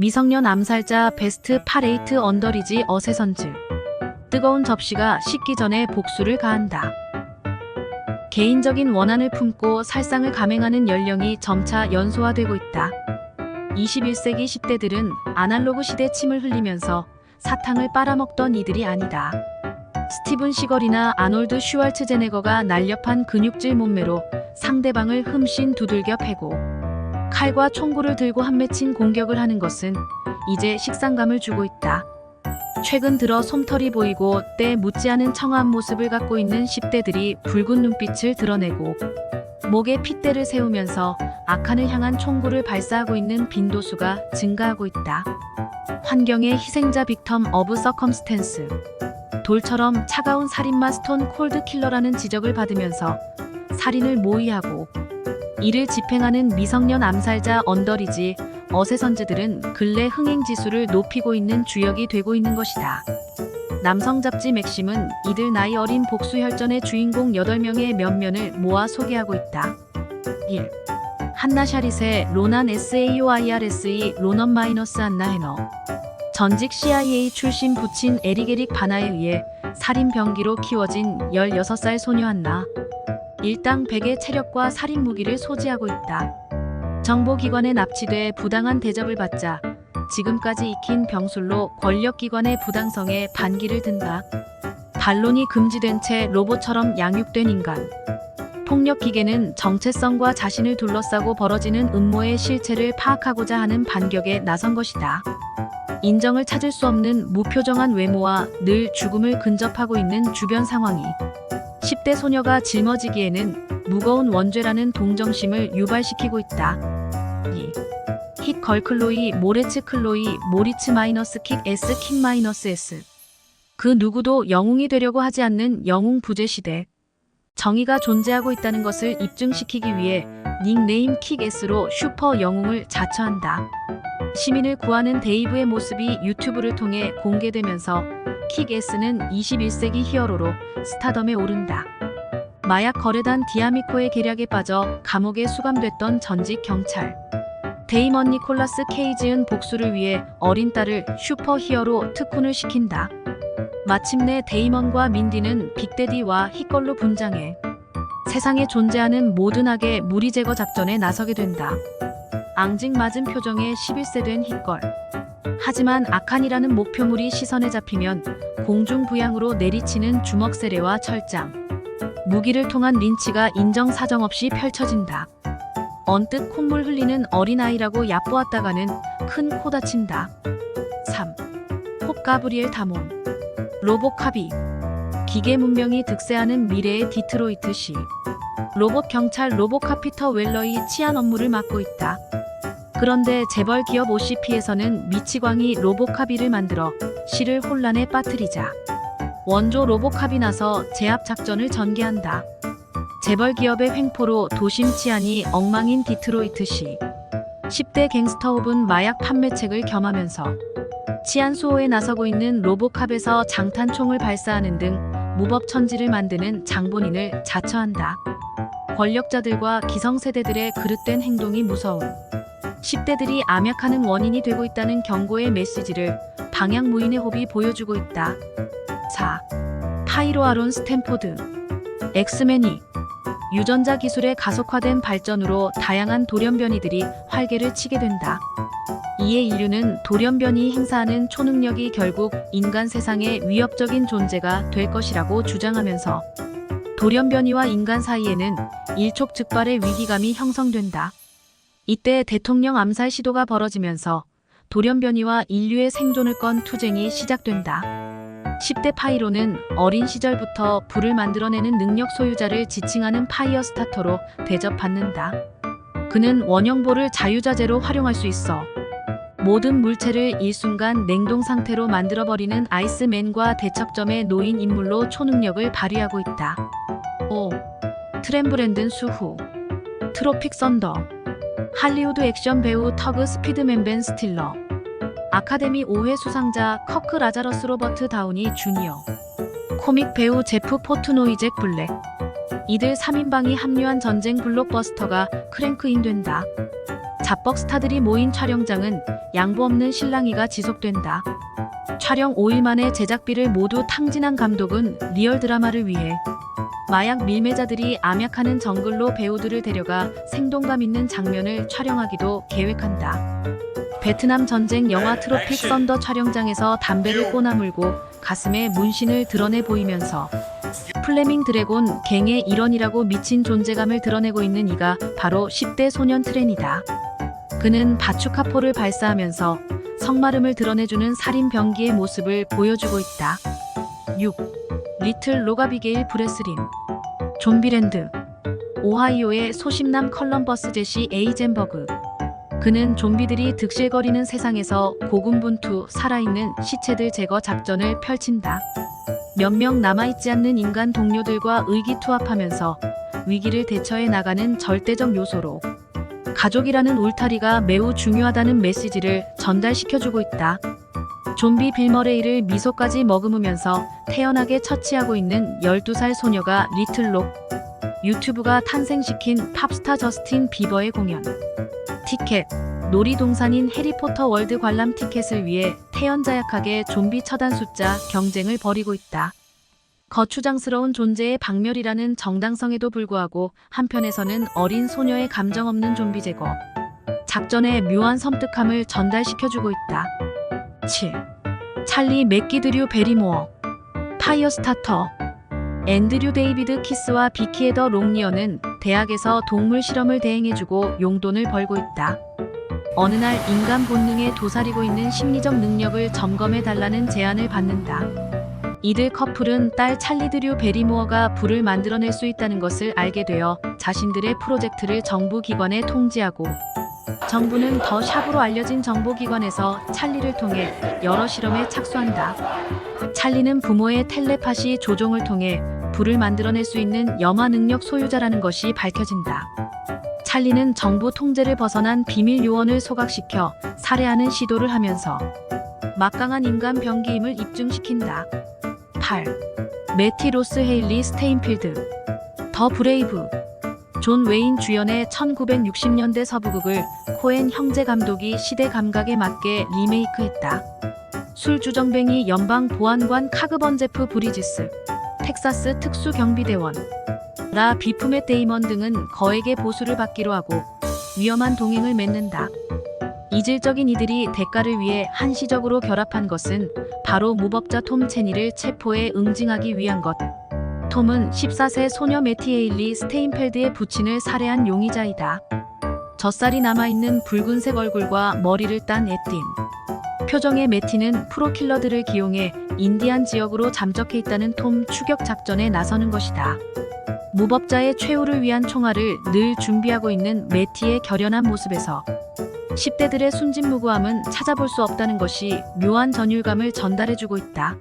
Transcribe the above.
미성년 암살자 베스트 8 언더리지 어세선즈. 뜨거운 접시가 식기 전에 복수를 가한다. 개인적인 원한을 품고 살상을 감행하는 연령이 점차 연소화되고 있다. 21세기 10대들은 아날로그 시대 침을 흘리면서 사탕을 빨아먹던 이들이 아니다. 스티븐 시걸이나 아놀드 슈왈츠제네거가 날렵한 근육질 몸매로 상대방을 흠씬 두들겨 패고 칼과 총구를 들고 한맺힌 공격을 하는 것은 이제 식상감을 주고 있다. 최근 들어 솜털이 보이고 때 묻지 않은 청아한 모습을 갖고 있는 10대들이 붉은 눈빛을 드러내고 목에 핏대를 세우면서 악한을 향한 총구를 발사하고 있는 빈도수가 증가하고 있다. 환경의 희생자 빅텀 어브 서컴스텐스. 돌처럼 차가운 살인마 스톤 콜드 킬러라는 지적을 받으면서 살인을 모의하고 이를 집행하는 미성년 암살자 언더리지 어세선즈들은 근래 흥행지수를 높이고 있는 주역이 되고 있는 것이다. 남성 잡지 맥심은 이들 나이 어린 복수혈전의 주인공 8명의 면면을 모아 소개하고 있다. 1. 한나 샤릿의 로난 SAOIRSE 로넌 마이너스 한나 해너. 전직 CIA 출신 부친 에릭 바나에 의해 살인 병기로 키워진 16살 소녀 한나. 일당 100의 체력과 살인 무기를 소지하고 있다. 정보기관에 납치돼 부당한 대접을 받자 지금까지 익힌 병술로 권력기관의 부당성에 반기를 든다. 반론이 금지된 채 로봇처럼 양육된 인간. 폭력기계는 정체성과 자신을 둘러싸고 벌어지는 음모의 실체를 파악하고자 하는 반격에 나선 것이다. 인정을 찾을 수 없는 무표정한 외모와 늘 죽음을 근접하고 있는 주변 상황이 10대 소녀가 짊어지기에는 무거운 원죄라는 동정심을 유발시키고 있다. 2. 힛 걸클로이 모레츠 클로이 모리츠 마이너스 킥 S 킥 마이너스 S. 그 누구도 영웅이 되려고 하지 않는 영웅 부재 시대. 정의가 존재하고 있다는 것을 입증시키기 위해 닉네임 킥 S로 슈퍼 영웅을 자처한다. 시민을 구하는 데이브의 모습이 유튜브를 통해 공개되면서 킥 S는 21세기 히어로로 스타덤에 오른다. 마약 거래단 디아미코의 계략에 빠져 감옥에 수감됐던 전직 경찰 데이먼 니콜라스 케이지은 복수를 위해 어린 딸을 슈퍼히어로 특훈을 시킨다. 마침내 데이먼과 민디는 빅데디와 힛걸로 분장해 세상에 존재하는 모든 악의 무리 제거 작전에 나서게 된다. 앙증맞은 표정의 11세 된 힛걸. 하지만 악한이라는 목표물이 시선에 잡히면 공중부양으로 내리치는 주먹 세례와 철장. 무기를 통한 린치가 인정사정 없이 펼쳐진다. 언뜻 콧물 흘리는 어린아이라고 얕보았다가는 큰 코 다친다. 3. 홉 가브리엘 다몬. 로보캅이. 기계 문명이 득세하는 미래의 디트로이트시. 로봇 경찰 로보캅 피터 웰러의 치안 업무를 맡고 있다. 그런데 재벌 기업 OCP에서는 미치광이 로보캅이를 만들어 시를 혼란에 빠뜨리자 원조 로보캅이 나서 제압 작전을 전개한다. 재벌 기업의 횡포로 도심 치안이 엉망인 디트로이트시. 10대 갱스터 홉은 마약 판매책을 겸하면서 치안 수호에 나서고 있는 로보캅에서 장탄총을 발사하는 등 무법천지를 만드는 장본인을 자처한다. 권력자들과 기성세대들의 그릇된 행동이 무서운 10대들이 암약하는 원인이 되고 있다는 경고의 메시지를 방향무인의 홉이 보여주고 있다. 4. 파이로 아론 스탠포드. 엑스맨이. 유전자 기술의 가속화된 발전으로 다양한 돌연변이들이 활개를 치게 된다. 이에 인류는 돌연변이 행사하는 초능력이 결국 인간 세상의 위협적인 존재가 될 것이라고 주장하면서 돌연변이와 인간 사이에는 일촉즉발의 위기감이 형성된다. 이때 대통령 암살 시도가 벌어지면서 돌연변이와 인류의 생존을 건 투쟁이 시작된다. 10대 파이로는 어린 시절부터 불을 만들어내는 능력 소유자를 지칭하는 파이어 스타터로 대접받는다. 그는 원형볼을 자유자재로 활용할 수 있어 모든 물체를 일순간 냉동 상태로 만들어버리는 아이스맨과 대척점에 놓인 인물로 초능력을 발휘하고 있다. 5. 트렌브랜든 수후. 트로픽 썬더. 할리우드 액션 배우 터그 스피드맨 벤 스틸러. 아카데미 5회 수상자 커크 라자러스 로버트 다우니 주니어. 코믹 배우 제프 포트노이 잭 블랙. 이들 3인방이 합류한 전쟁 블록버스터가 크랭크인된다. 잡벅 스타들이 모인 촬영장은 양보 없는 실랑이가 지속된다. 촬영 5일 만에 제작비를 모두 탕진한 감독은 리얼 드라마를 위해 마약 밀매자들이 암약하는 정글로 배우들을 데려가 생동감 있는 장면을 촬영하기도 계획한다. 베트남 전쟁 영화 트로픽 선더 촬영장에서 담배를 꼬나물고 가슴에 문신을 드러내 보이면서 플레밍 드래곤 갱의 일원이라고 미친 존재감을 드러내고 있는 이가 바로 10대 소년 트렌이다. 그는 바추카포를 발사하면서 성마름을 드러내주는 살인 병기의 모습을 보여주고 있다. 6. 리틀 로가비게일 브레스린 좀비랜드 오하이오의 소심남 컬럼버스 제시 에이젠버그. 그는 좀비들이 득실거리는 세상에서 고군분투 살아있는 시체들 제거 작전을 펼친다. 몇 명 남아있지 않는 인간 동료들과 의기투합하면서 위기를 대처해 나가는 절대적 요소로 가족이라는 울타리가 매우 중요하다는 메시지를 전달시켜주고 있다. 좀비 빌머레이를 미소까지 머금으면서 태연하게 처치하고 있는 12살 소녀가 리틀록. 유튜브가 탄생시킨 팝스타 저스틴 비버의 공연. 티켓. 놀이동산인 해리포터 월드 관람 티켓을 위해 태연자약하게 좀비 처단 숫자 경쟁을 벌이고 있다. 거추장스러운 존재의 박멸이라는 정당성에도 불구하고 한편에서는 어린 소녀의 감정 없는 좀비 제거 작전의 묘한 섬뜩함을 전달시켜주고 있다. 7. 찰리 맥기드류 베리모어 파이어스타터. 앤드류 데이비드 키스와 비키 에더 롱리어는 대학에서 동물 실험을 대행해주고 용돈을 벌고 있다. 어느 날 인간 본능에 도사리고 있는 심리적 능력을 점검해달라는 제안을 받는다. 이들 커플은 딸 찰리드류 베리모어가 불을 만들어낼 수 있다는 것을 알게 되어 자신들의 프로젝트를 정부 기관에 통지하고, 정부는 더 샵으로 알려진 정보기관에서 찰리를 통해 여러 실험에 착수한다. 찰리는 부모의 텔레파시 조종을 통해 불을 만들어낼 수 있는 염화 능력 소유자라는 것이 밝혀진다. 찰리는 정부 통제를 벗어난 비밀 요원을 소각시켜 살해하는 시도를 하면서 막강한 인간 병기임을 입증시킨다. 8. 매티 로스 헤일리 스테인필드 더 브레이브. 존 웨인 주연의 1960년대 서부극을 코엔 형제 감독이 시대 감각에 맞게 리메이크했다. 술주정뱅이 연방보안관 카그번 제프 브리지스, 텍사스 특수경비대원 라 비프 맷 데이먼 등은 거액의 보수를 받기로 하고 위험한 동행을 맺는다. 이질적인 이들이 대가를 위해 한시적으로 결합한 것은 바로 무법자 톰 체니를 체포해 응징하기 위한 것. 톰은 14세 소녀 매티 에일리 스테인펠드의 부친을 살해한 용의자이다. 젖살이 남아있는 붉은색 얼굴과 머리를 딴 에띤 표정의 매티는 프로킬러들을 기용해 인디안 지역으로 잠적해 있다는 톰 추격 작전에 나서는 것이다. 무법자의 최후를 위한 총알을 늘 준비하고 있는 매티의 결연한 모습에서 10대들의 순진무구함은 찾아볼 수 없다는 것이 묘한 전율감을 전달해주고 있다.